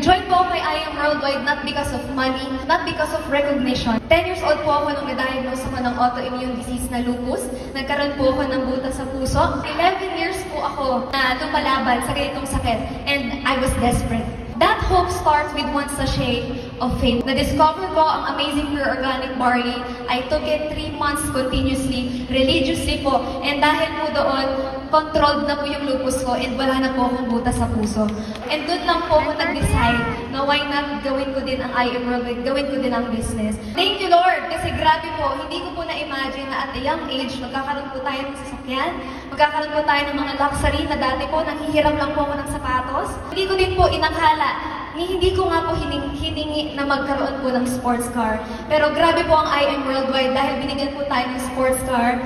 Nag-join po ako kay I Am Worldwide not because of money, not because of recognition. 10 years old po ako nung na-diagnose ako ng autoimmune disease na lupus. Nagkaroon po ako ng butas sa puso. 11 years po ako na lumalaban sa ganitong sakit, and I was desperate. That hope starts with one sachet of faith. Na-discover ko ang amazing pure organic barley. I took it 3 months continuously, religiously po. And dahil po doon, controlled na po yung lupus ko and wala na po akong butas sa puso. And doon lang po ako nag-decide na why not gawin ko din ang I Am Worldwide, gawin ko din ang business. Thank you, Lord! Kasi grabe po, hindi ko po na-imagine na at a young age, magkakaroon po tayo ng sasakyan, magkakaroon po tayo ng mga luxury na dati po, nanghihiram lang po ako ng sapatos. Hindi ko din po inakala, hindi ko nga po hiningi na magkaroon po ng sports car. Pero grabe po ang I Am Worldwide dahil binigyan po tayo ng sports car,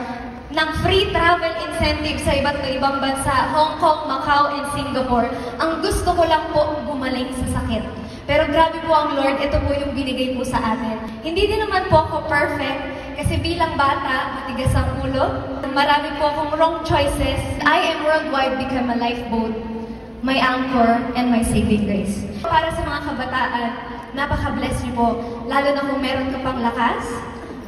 ng free travel incentive sa iba't ibang bansa, Hong Kong, Macau, and Singapore. Ang gusto ko lang po gumaling sa sakit. Pero grabe po ang Lord, ito po yung binigay po sa atin. Hindi din naman po ako perfect, kasi bilang bata, matigas ang ulo. Marami po akong wrong choices. I Am Worldwide became a lifeboat, my anchor, and my saving grace. Para sa mga kabataan, napaka-bless niyo po. Lalo na kung meron ka pang lakas,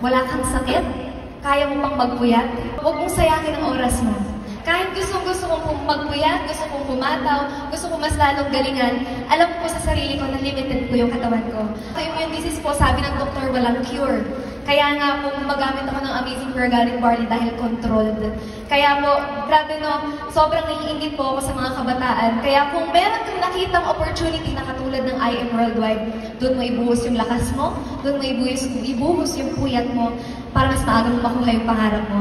wala kang sakit, kaya mo pang magpuyat, huwag mong sayangin ang oras mo. Kahit gusto kong magpuyat, gusto kong pumataw, gusto kong mas lalong galingan, alam ko sa sarili ko na limited po yung katawan ko. Autoimmune disease po, sabi ng doktor, walang cure. Kaya nga po, gumagamit ako ng amazing organic barley dahil controlled. Kaya po, grabe no, sobrang naiingit po ako sa mga kabataan. Kaya kung meron kang nakitang opportunity na katulad ng I Am Worldwide, doon mo ibuhos yung lakas mo, doon mo ibuhos yung puyat mo, para mas maagang makuha yung pangarap mo.